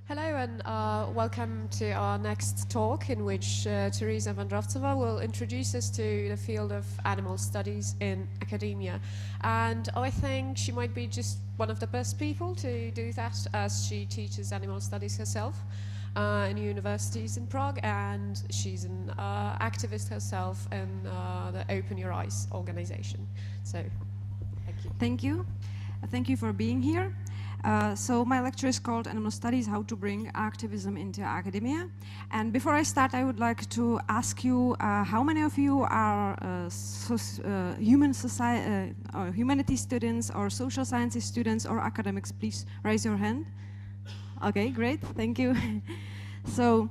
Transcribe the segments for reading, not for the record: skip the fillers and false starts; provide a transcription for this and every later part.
Hello and welcome to our next talk in which Tereza Vandrovcová will introduce us to the field of animal studies in academia. And I think she might be just one of the best people to do that, as she teaches animal studies herself in universities in Prague, and she's an activist herself in the Open Your Eyes organization. So, thank you. Thank you. Thank you for being here. So my lecture is called Animal Studies, How to Bring Activism into Academia. And before I start, I would like to ask you how many of you are humanities students or social sciences students or academics? Please raise your hand. Okay, great, thank you. So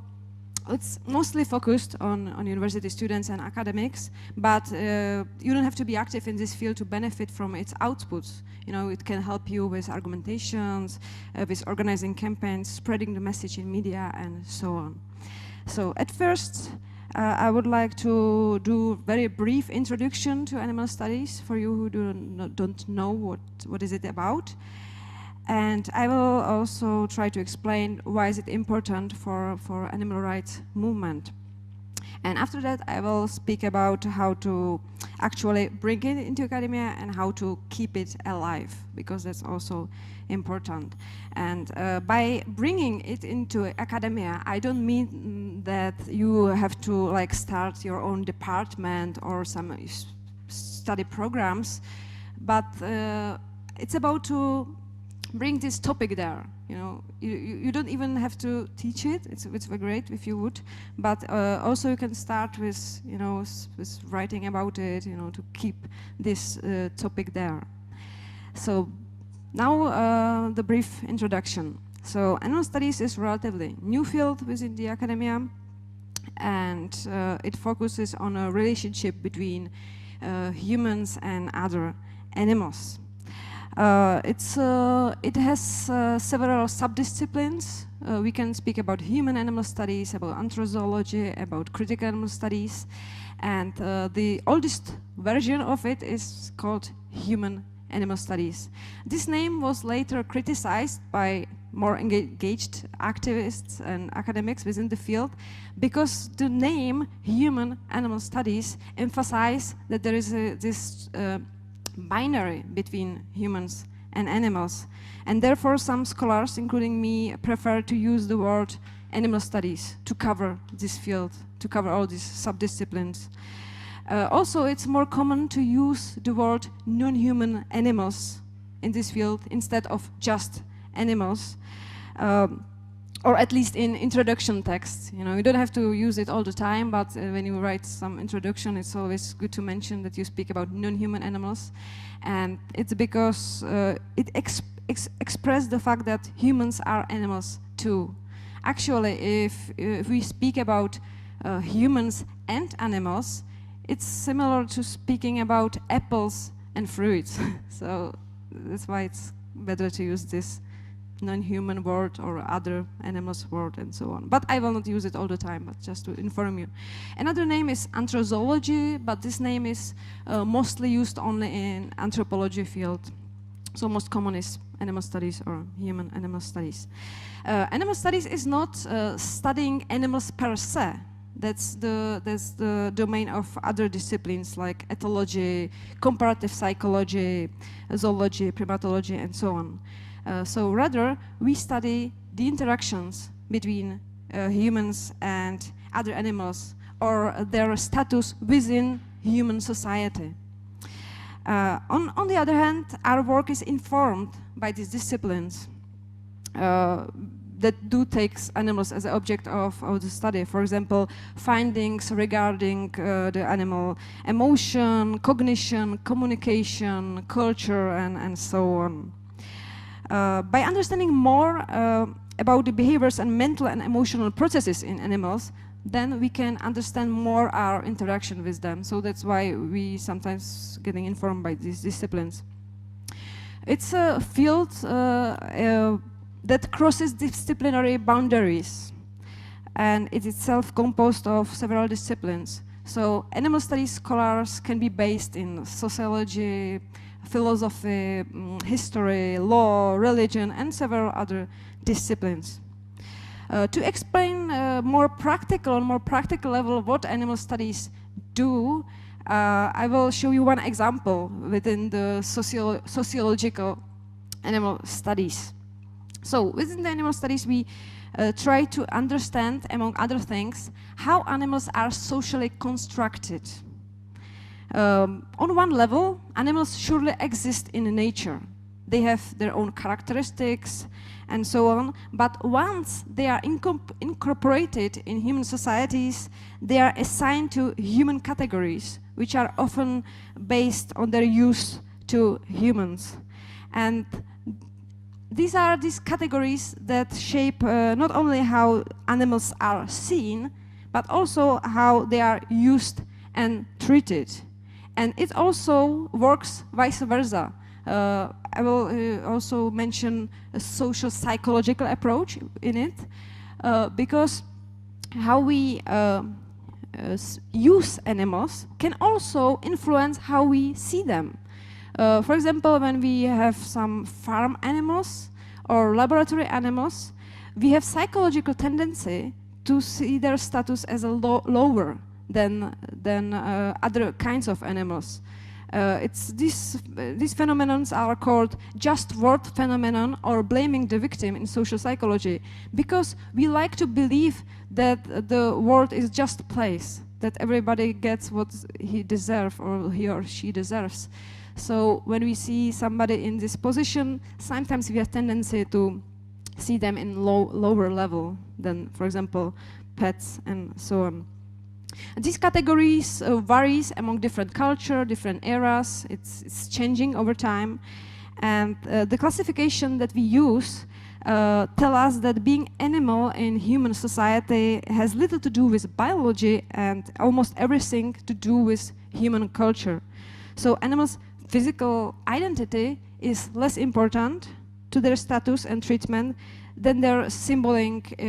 it's mostly focused on university students and academics, but you don't have to be active in this field to benefit from its outputs. You know, it can help you with argumentations, with organizing campaigns, spreading the message in media, and so on. So at first, I would like to do very brief introduction to animal studies for you who don't know what is it about. And I will also try to explain why is it important for animal rights movement. And after that, I will speak about how to actually bring it into academia and how to keep it alive, because that's also important. And by bringing it into academia, I don't mean that you have to like start your own department or some study programs, but it's about to bring this topic there. You know, you don't even have to teach it. It's very great if you would, but also you can start with, you know, with writing about it, you know, to keep this topic there. So now the brief introduction. So animal studies is relatively new field within the academia, and it focuses on a relationship between humans and other animals. It has several subdisciplines. We can speak about human animal studies, about anthrozoology, about critical animal studies, and the oldest version of it is called human animal studies. This name was later criticized by more engaged activists and academics within the field, because the name human animal studies emphasizes that there is this binary between humans and animals, and therefore some scholars, including me, prefer to use the word animal studies to cover this field, to cover all these subdisciplines. Also, it's more common to use the word non-human animals in this field instead of just animals, or at least in introduction texts. You know, you don't have to use it all the time, but when you write some introduction, it's always good to mention that you speak about non-human animals. And it's because it expresses the fact that humans are animals too. Actually, if we speak about humans and animals, it's similar to speaking about apples and fruits. So that's why it's better to use this non-human word or other animals word and so on. But I will not use it all the time, but just to inform you. Another name is anthrozoology, but this name is mostly used only in anthropology field. So most common is animal studies or human animal studies. Animal studies is not studying animals per se. That's the domain of other disciplines like ethology, comparative psychology, zoology, primatology, and so on. So rather, we study the interactions between humans and other animals, or their status within human society. On the other hand, our work is informed by these disciplines that do take animals as an object of the study. For example, findings regarding the animal emotion, cognition, communication, culture, and so on. By understanding more about the behaviors and mental and emotional processes in animals, then we can understand more our interaction with them. So that's why we sometimes getting informed by these disciplines. It's a field that crosses disciplinary boundaries, and it is itself composed of several disciplines. So animal studies scholars can be based in sociology, philosophy, history, law, religion, and several other disciplines. To explain more practical level what animal studies do, I will show you one example within the sociological animal studies. So within the animal studies, we try to understand, among other things, how animals are socially constructed. On one level, animals surely exist in nature. They have their own characteristics and so on, but once they are incorporated in human societies, they are assigned to human categories, which are often based on their use to humans. And these are these categories that shape not only how animals are seen, but also how they are used and treated. And it also works vice versa. I will also mention a social psychological approach in it, because how we use animals can also influence how we see them. For example, when we have some farm animals or laboratory animals, we have psychological tendency to see their status as a lower than other kinds of animals. These phenomena are called just worth phenomenon or blaming the victim in social psychology, because we like to believe that the world is just place, that everybody gets what he deserves or he or she deserves. So when we see somebody in this position, sometimes we have tendency to see them in lower level than, for example, pets and so on. These categories varies among different culture, different eras. It's changing over time, and the classification that we use tell us that being animal in human society has little to do with biology and almost everything to do with human culture. So animals' physical identity is less important to their status and treatment than their symbolic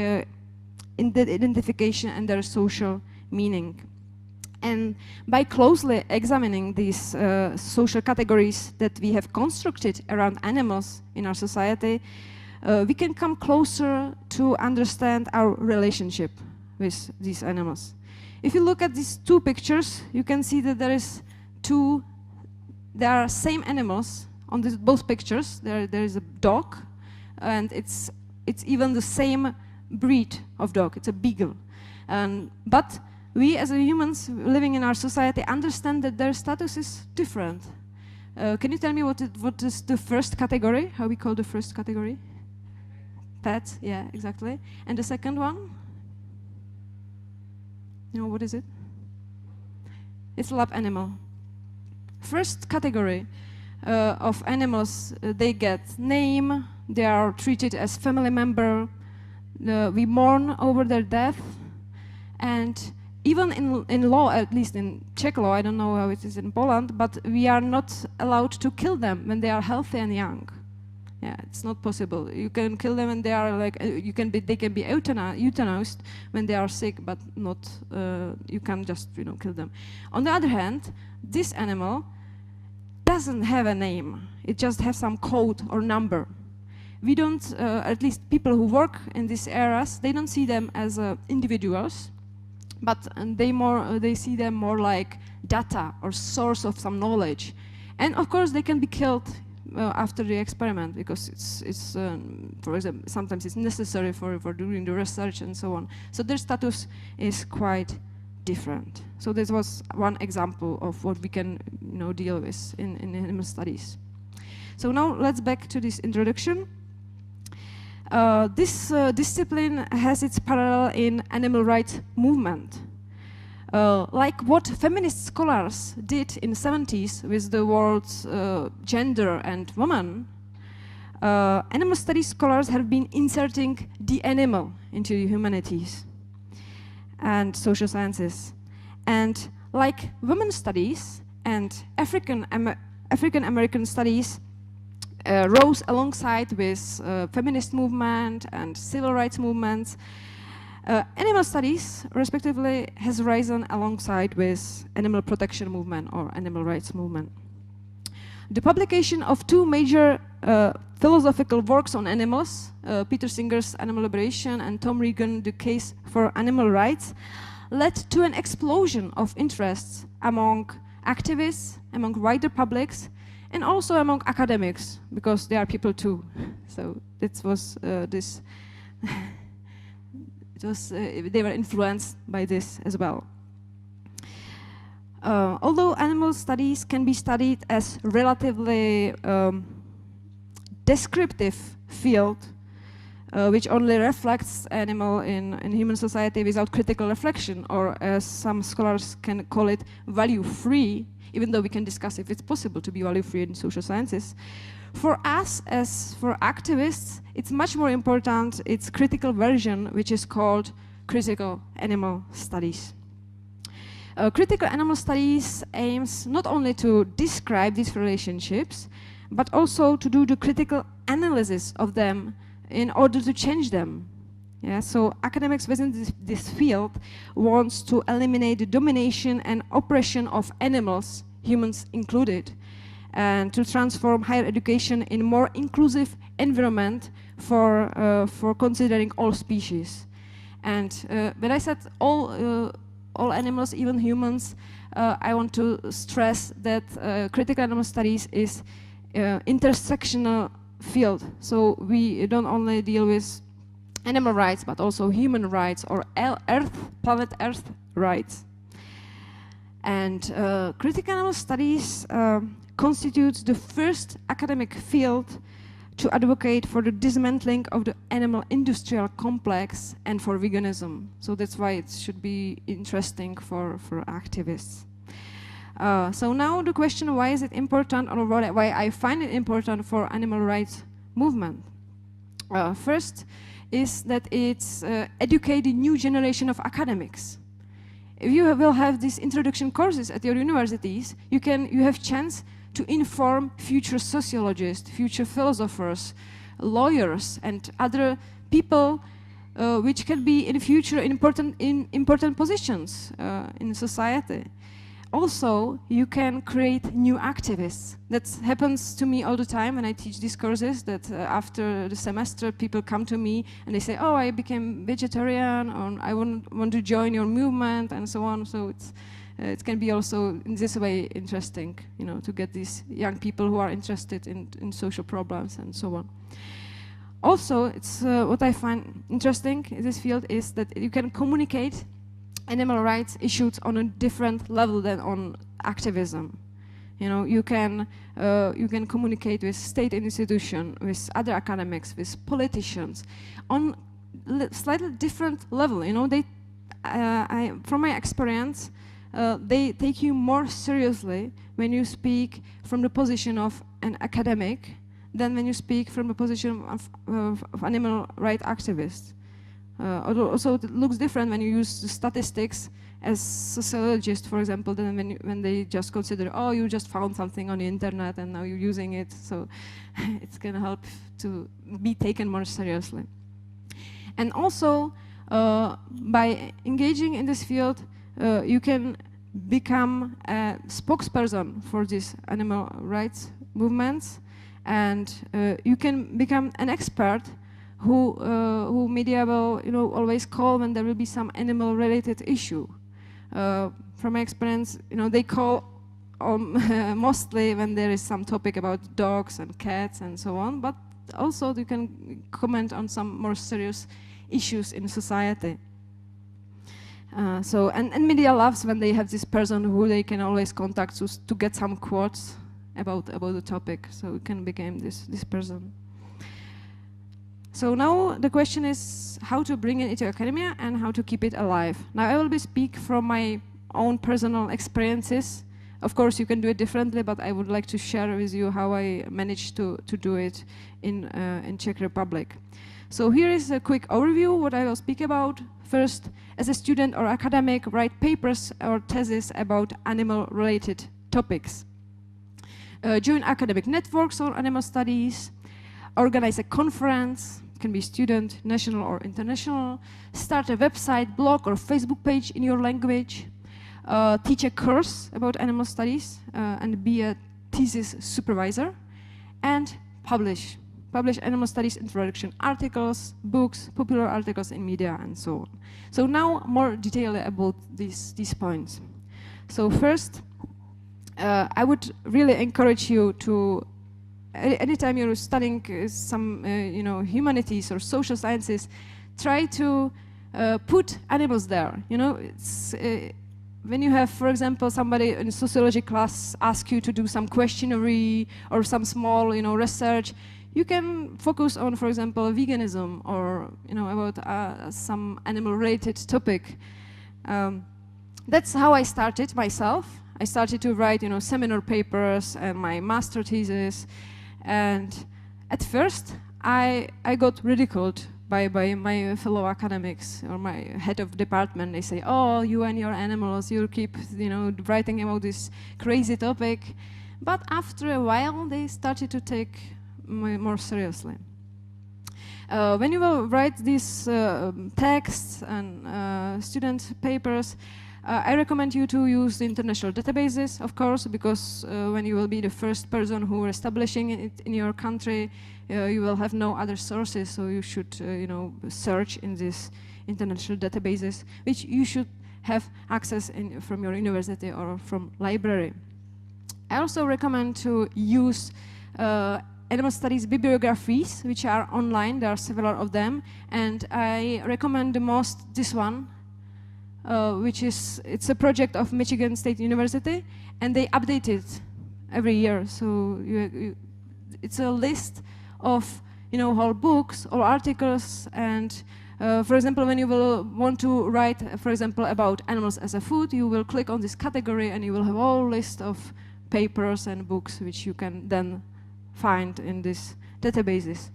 identification and their social meaning. And by closely examining these social categories that we have constructed around animals in our society, we can come closer to understand our relationship with these animals. If you look at these two pictures, you can see that there are same animals on both pictures. There is a dog, and it's even the same breed of dog. It's a beagle, but we as humans living in our society understand that their status is different. Can you tell me what is the first category? How we call the first category? Pet, yeah, exactly. And the second one? You know, what is it? It's lab animal. First category of animals, they get name, they are treated as family member, we mourn over their death, and even in law, at least in Czech law, I don't know how it is in Poland, but we are not allowed to kill them when they are healthy and young. Yeah, it's not possible. You can kill them when they are like, they can be euthanized when they are sick, but not, you can't just, kill them. On the other hand, this animal doesn't have a name. It just has some code or number. We don't, at least people who work in these areas, they don't see them as individuals, but they see them more like data or source of some knowledge. And of course they can be killed after the experiment, because it's for example, sometimes it's necessary for doing the research and so on. So their status is quite different. So this was one example of what we can deal with in animal studies. So now let's back to this introduction. This discipline has its parallel in animal rights movement. Like what feminist scholars did in the 70s with the words gender and woman, animal studies scholars have been inserting the animal into the humanities and social sciences. And like women's studies and African American studies rose alongside with feminist movement and civil rights movements, animal studies, respectively, has risen alongside with animal protection movement or animal rights movement. The publication of two major philosophical works on animals, Peter Singer's Animal Liberation and Tom Regan, The Case for Animal Rights, led to an explosion of interests among activists, among wider publics, and also among academics, because they are people too. So it was this. They were influenced by this as well. Although animal studies can be studied as relatively descriptive field, which only reflects animal in human society without critical reflection, or as some scholars can call it, value-free, even though we can discuss if it's possible to be value-free in social sciences. For us, as for activists, it's much more important its critical version, which is called critical animal studies. Critical animal studies aims not only to describe these relationships, but also to do the critical analysis of them in order to change them. Yeah, so academics within this field wants to eliminate the domination and oppression of animals, humans included, and to transform higher education in a more inclusive environment for considering all species. And when I said all animals, even humans, I want to stress that critical animal studies is intersectional field. So we don't only deal with animal rights, but also human rights or planet Earth rights. And critical animal studies constitutes the first academic field to advocate for the dismantling of the animal industrial complex and for veganism. So that's why it should be interesting for activists. So now the question, why is it important, or why I find it important for animal rights movement? First is that it's educating new generation of academics. If you will have these introduction courses at your universities, you have chance to inform future sociologists, future philosophers, lawyers, and other people which can be in future in important positions in society. Also, you can create new activists. That happens to me all the time when I teach these courses, that after the semester people come to me and they say, oh, I became vegetarian, or I want to join your movement, and so on. So it can be also in this way interesting, you know, to get these young people who are interested in social problems and so on. Also, it's what I find interesting in this field is that you can communicate animal rights issues on a different level than on activism. You know, you can communicate with state institutions, with other academics, with politicians, on slightly different level. You know, from my experience, they take you more seriously when you speak from the position of an academic than when you speak from the position of animal rights activist. Although also it looks different when you use the statistics as sociologists, for example, than when they just consider, oh, you just found something on the internet and now you're using it, so it's going to help to be taken more seriously. And also, by engaging in this field, you can become a spokesperson for these animal rights movements, and you can become an expert who media will, you know, always call when there will be some animal-related issue. From my experience, you know, they call mostly when there is some topic about dogs and cats and so on, but also you can comment on some more serious issues in society. And media loves when they have this person who they can always contact to get some quotes about the topic, so we can become this person. So now the question is how to bring it into academia and how to keep it alive. Now I will speak from my own personal experiences. Of course, you can do it differently, but I would like to share with you how I managed to do it in Czech Republic. So here is a quick overview what I will speak about. First, as a student or academic, write papers or theses about animal-related topics. Join academic networks on animal studies. Organize a conference. Can be student, national or international. Start a website, blog or Facebook page in your language. Teach a course about animal studies and be a thesis supervisor. And publish animal studies introduction articles, books, popular articles in media, and so on. So now more detail about these points. So first, I would really encourage you to, anytime you're studying some humanities or social sciences, try to put animals there. It's when you have, for example, somebody in sociology class ask you to do some questionnaire or some small research, you can focus on, for example, veganism or about some animal-related topic. That's how I started myself. I started to write, seminar papers and my master thesis, and at first I got ridiculed by my fellow academics or my head of department. They say, "Oh, you and your animals, you keep, writing about this crazy topic." But after a while, they started to take me more seriously. When you will write these texts and student papers, I recommend you to use the international databases, of course, because when you will be the first person who are establishing it in your country, you will have no other sources, so you should, search in these international databases, which you should have access from your university or from library. I also recommend to use animal studies bibliographies, which are online. There are several of them, and I recommend the most this one, it's a project of Michigan State University, and they update it every year. So it's a list of whole books or articles, and for example, when you will want to write, for example, about animals as a food, you will click on this category, and you will have a whole list of papers and books which you can then find in these databases.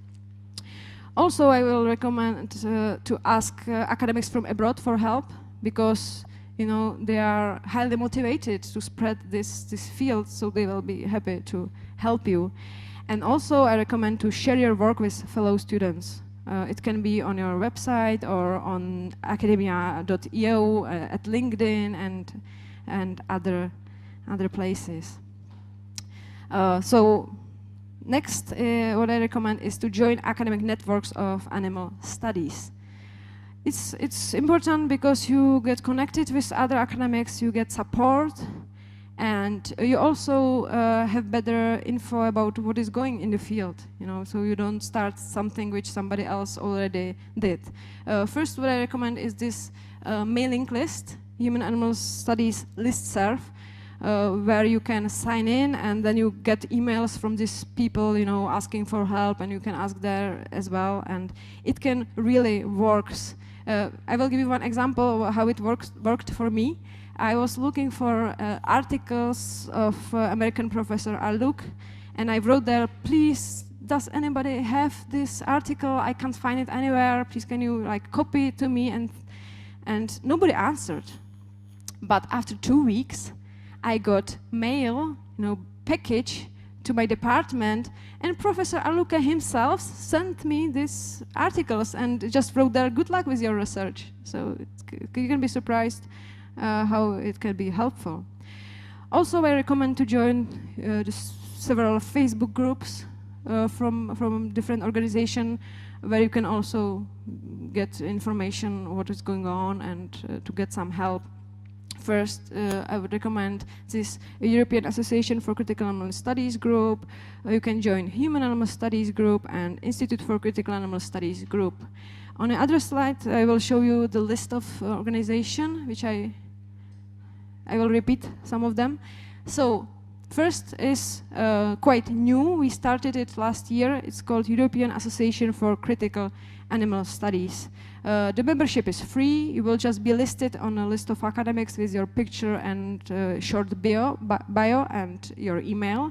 Also, I will recommend to ask academics from abroad for help, because they are highly motivated to spread this field, so they will be happy to help you. And also I recommend to share your work with fellow students. It can be on your website or on academia.eu, at LinkedIn and other places. So next, what I recommend is to join academic networks of animal studies. It's important because you get connected with other academics, you get support, and you also have better info about what is going in the field, so you don't start something which somebody else already did. First, what I recommend is this mailing list, Human Animal Studies listserv, where you can sign in, and then you get emails from these people, asking for help, and you can ask there as well, and it can really works. I will give you one example of how it worked for me. I was looking for articles of American professor Aluk, and I wrote there, "Please, does anybody have this article? I can't find it anywhere. Please, can you copy it to me?" And nobody answered. But after 2 weeks, I got mail, package to my department, and Professor Aluka himself sent me these articles and just wrote there, "Good luck with your research." So you can be surprised how it can be helpful. Also, I recommend to join several Facebook groups from different organizations, where you can also get information what is going on and to get some help. First, I would recommend this European Association for Critical Animal Studies group. You can join Human Animal Studies group and Institute for Critical Animal Studies group. On the other slide, I will show you the list of organizations, which I will repeat some of them. So first is quite new. We started it last year. It's called European Association for Critical Animal Studies. The membership is free. You will just be listed on a list of academics with your picture and short bio and your email.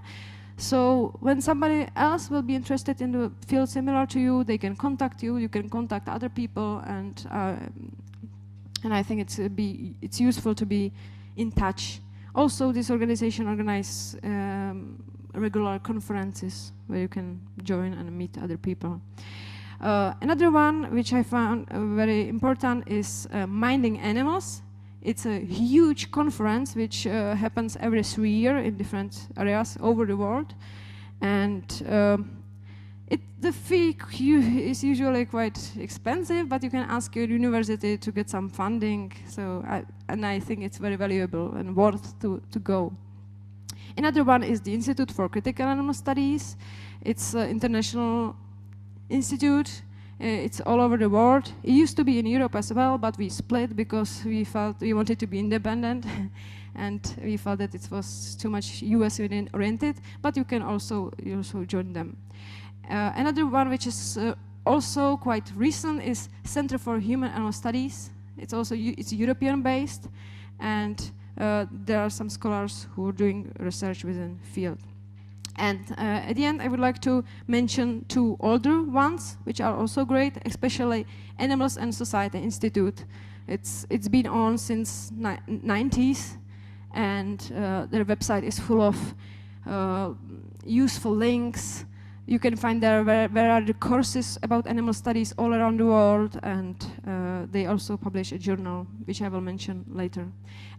So when somebody else will be interested in the field similar to you, they can contact you. You can contact other people, and I think it's useful to be in touch. Also, this organization organizes regular conferences where you can join and meet other people. Another one which I found very important is Minding Animals. It's a huge conference which happens every 3 years in different areas over the world, and The fee is usually quite expensive, but you can ask your university to get some funding. So, I think it's very valuable and worth to go. Another one is the Institute for Critical Animal Studies. It's an international institute. It's all over the world. It used to be in Europe as well, but we split because we felt we wanted to be independent, and we felt that it was too much US oriented. But you can also join them. Another one, which is also quite recent, is Center for Human Animal Studies. It's European based, and there are some scholars who are doing research within the field. And at the end, I would like to mention two older ones, which are also great, especially Animals and Society Institute. It's been on since 90s, and their website is full of useful links. You can find there where are the courses about animal studies all around the world, and they also publish a journal, which I will mention later.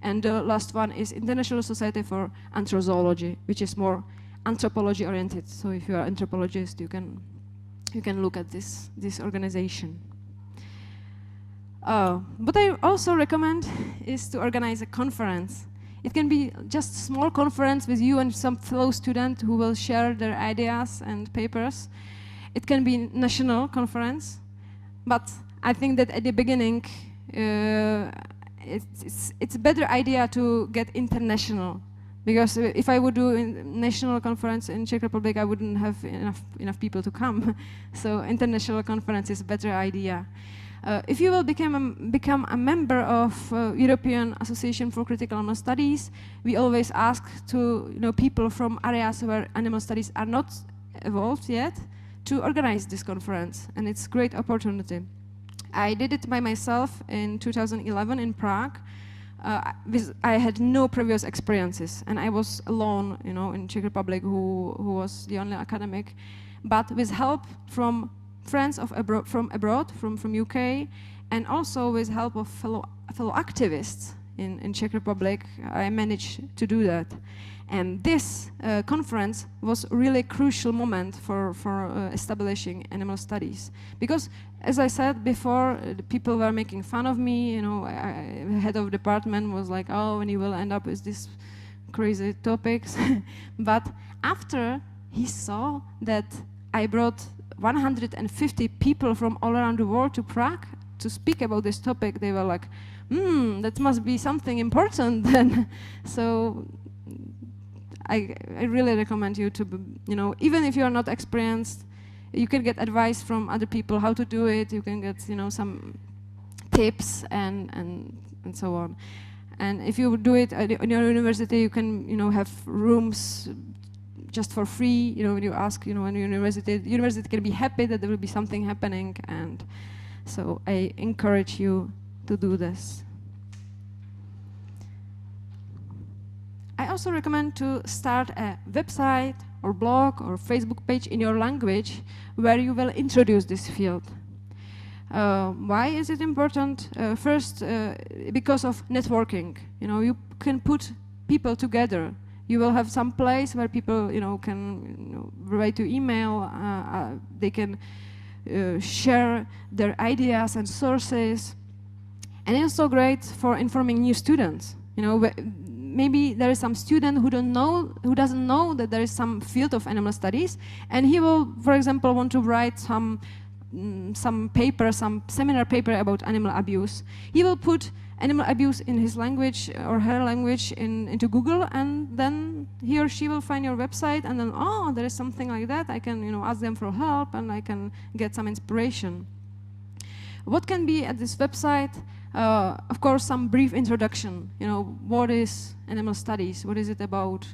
And the last one is International Society for Anthrozoology, which is more anthropology oriented. So if you are an anthropologist, you can look at this organization. What I also recommend is to organize a conference. It can be just a small conference with you and some fellow student who will share their ideas and papers. It can be a national conference, but I think that at the beginning it's a better idea to get international. Because if I would do a national conference in Czech Republic, I wouldn't have enough people to come. So international conference is a better idea. If you will become a member of European Association for Critical Animal Studies, we always ask people from areas where animal studies are not evolved yet to organize this conference, and it's a great opportunity. I did it by myself in 2011 in Prague. I had no previous experiences, and I was alone, in Czech Republic, who was the only academic. But with help from friends from abroad, from UK, and also with help of fellow activists in Czech Republic, I managed to do that. And this conference was really a crucial moment for establishing animal studies. Because, as I said before, the people were making fun of me. The head of department was like, "Oh, and you will end up with these crazy topics." But after he saw that I brought 150 people from all around the world to Prague to speak about this topic, they were like, that must be something important then. So I really recommend you to, even if you are not experienced, you can get advice from other people how to do it. You can get, some tips and so on. And if you do it in your university, you can, have rooms just for free. When you ask, in the university can be happy that there will be something happening. And so I encourage you to do this. I also recommend to start a website or blog or Facebook page in your language where you will introduce this field. Why is it important? First, because of networking. You can put people together. You will have some place where people, can write to email. They can share their ideas and sources, and it's also great for informing new students. Maybe there is some student who doesn't know that there is some field of animal studies, and he will, for example, want to write some paper, some seminar paper about animal abuse. He will put animal abuse in his language or her language into Google, and then he or she will find your website, and then, oh, there is something like that. I can, ask them for help, and I can get some inspiration. What can be at this website? Of course, some brief introduction. What is animal studies? What is it about?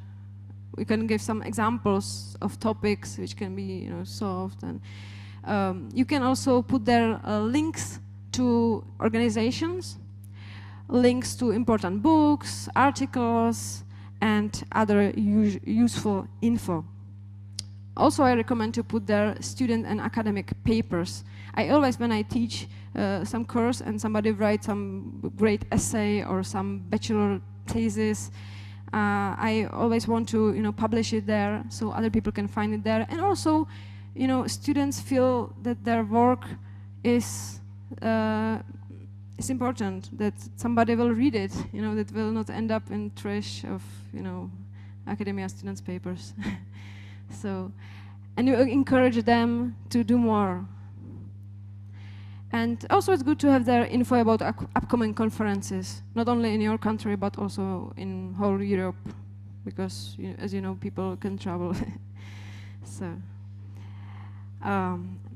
We can give some examples of topics which can be, solved, and you can also put there links to organizations, links to important books, articles, and other useful info. Also, I recommend to put there student and academic papers. I always, when I teach some course and somebody writes some great essay or some bachelor thesis, I always want to, publish it there so other people can find it there. And also, students feel that their work is important, that somebody will read it, that will not end up in trash of, academia students' papers. So, and you encourage them to do more. And also it's good to have their info about upcoming conferences, not only in your country, but also in whole Europe, because, as you know, people can travel. So,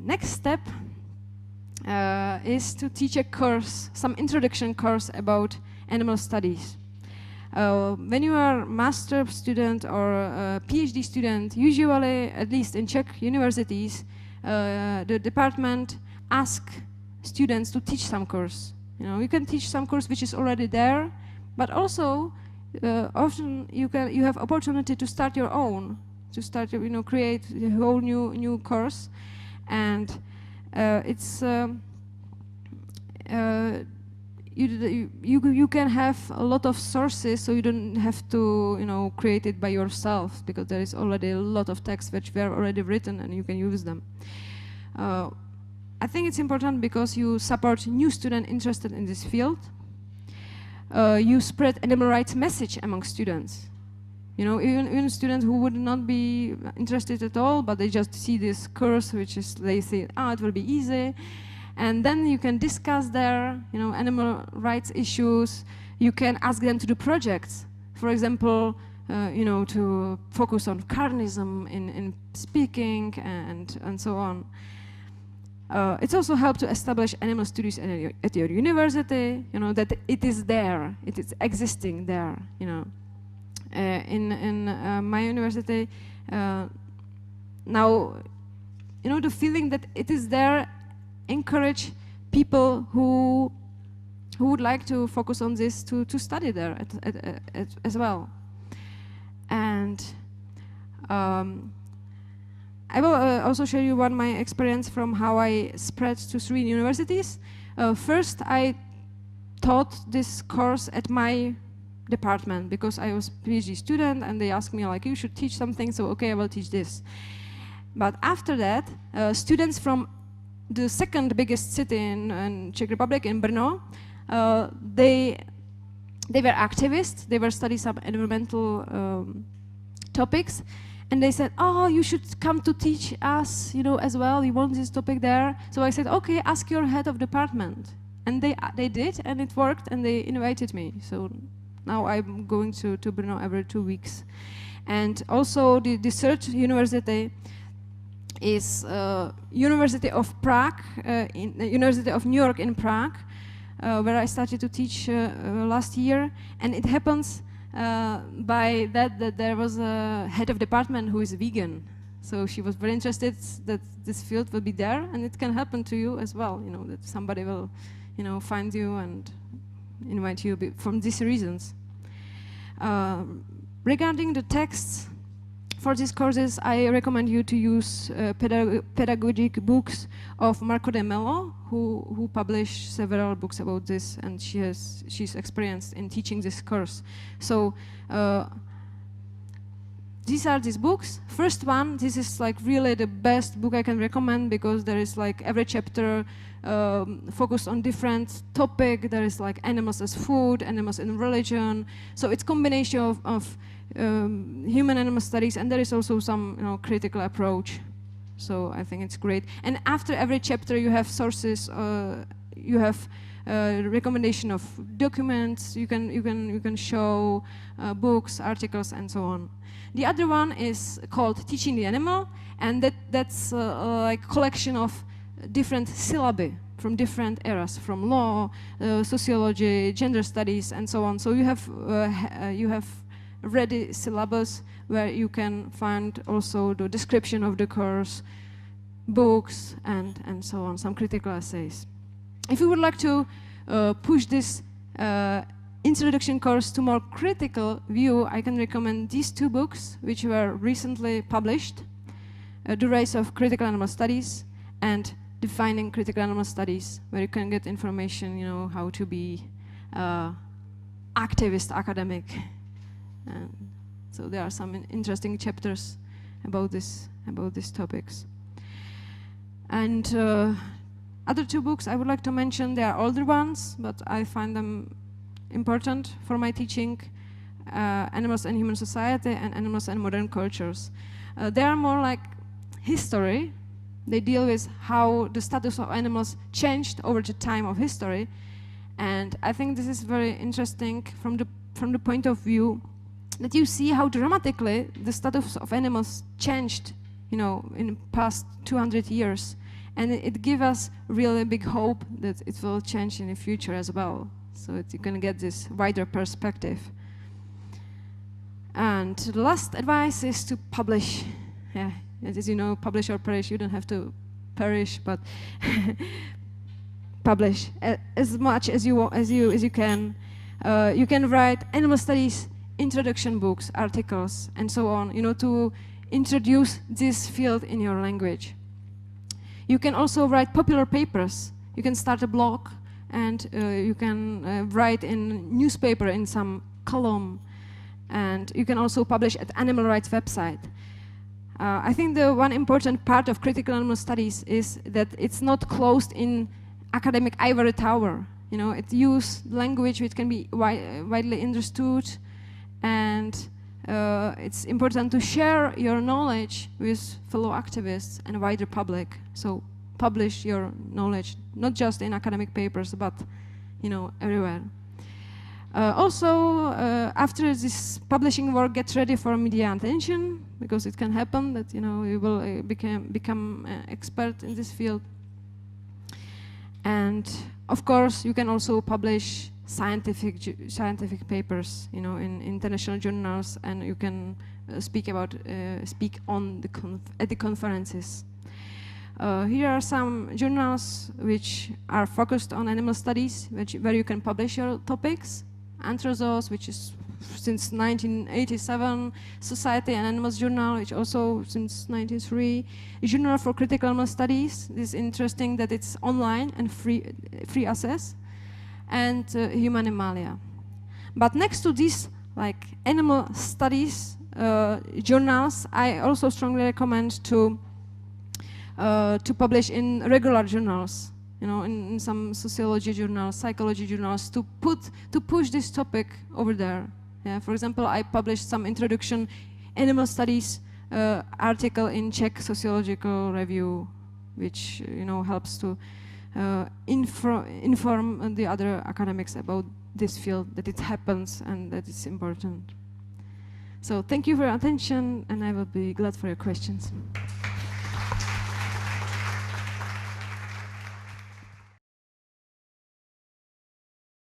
next step is to teach a course, some introduction course about animal studies. When you are a master student or a PhD student, usually, at least in Czech universities, the department asks students to teach some course. You can teach some course which is already there, but also often you have opportunity to start your own, to start, create a whole new course, and it's you can have a lot of sources, so you don't have to create it by yourself, because there is already a lot of texts which were already written and you can use them. I think it's important because you support new students interested in this field. You spread animal rights message among students. Even students who would not be interested at all, but they just see this course, which is, they say, it will be easy. And then you can discuss their, animal rights issues. You can ask them to do projects. For example, to focus on carnism in speaking and so on. It's also helped to establish animal studies at your university, that it is there, it is existing there, in my university, now, the feeling that it is there encourage people who would like to focus on this to study there as well. And I will also show you my experience from how I spread to 3 universities. First, I taught this course at my department because I was a PhD student, and they asked me, like, you should teach something, so okay, I will teach this. But after that, students from the second biggest city in Czech Republic, in Brno, they were activists, they were studying some environmental topics, and they said, you should come to teach us, as well, you want this topic there. So I said, okay, ask your head of department. And they did, and it worked, and they invited me. So now I'm going to Brno every 2 weeks. And also the third university is University of Prague, University of New York in Prague, where I started to teach last year. And it happens by that there was a head of department who is vegan. So she was very interested that this field will be there, and it can happen to you as well, that somebody will, find you and invite you from these reasons. Regarding the texts for these courses, I recommend you to use pedagogic books of Marco de Mello, who published several books about this, and she's experienced in teaching this course. So these are these books. First one, this is like really the best book I can recommend, because there is like every chapter focused on different topic. There is like animals as food, animals in religion. So it's combination of human animal studies, and there is also some critical approach. So I think it's great. And after every chapter you have sources, you have recommendation of documents, you can show books, articles, and so on. The other one is called Teaching the Animal, and that's like collection of different syllabi from different eras, from law, sociology, gender studies, and so on. So you have ready syllabus where you can find also the description of the course, books, and so on, some critical essays. If you would like to push this introduction course to more critical view, I can recommend these 2 books, which were recently published, The Rise of Critical Animal Studies and Defining Critical Animal Studies, where you can get information, how to be activist academic. And so there are some interesting chapters about these topics. And other two books I would like to mention, they are older ones, but I find them important for my teaching, Animals and Human Society and Animals and Modern Cultures. They are more like history. They deal with how the status of animals changed over the time of history. And I think this is very interesting from the point of view that you see how dramatically the status of animals changed, you know, in the past 200 years. And it gives us really big hope that it will change in the future as well. So that you can get this wider perspective. And the last advice is to publish. Yeah, as you know, publish or perish. You don't have to perish, but publish as much as you can. You can write animal studies introduction books, articles, and so on. You know, to introduce this field in your language. You can also write popular papers. You can start a blog, and you can write in newspaper in some column, and you can also publish at animal rights website. I think the one important part of critical animal studies is that it's not closed in academic ivory tower. You know, it uses language which can be widely understood, and it's important to share your knowledge with fellow activists and wider public. So publish your knowledge, not just in academic papers, but, you know, everywhere. Also, after this publishing work, get ready for media attention, because it can happen that, you know, you will become an expert in this field. And of course, you can also publish scientific papers, you know, in international journals, and you can speak on at the conferences. Here are some journals which are focused on animal studies, where you can publish your topics. Anthrozoos, which is since 1987, Society and Animals Journal, which also since 1993, Journal for Critical Animal Studies. This is interesting that it's online and free access, and Humanimalia. But next to these like animal studies journals, I also strongly recommend to publish in regular journals. You know, in some sociology journals, psychology journals, to push this topic over there. Yeah, for example, I published some introduction animal studies article in Czech Sociological Review, which, you know, helps to inform the other academics about this field, that it happens and that it's important. So thank you for your attention, and I will be glad for your questions.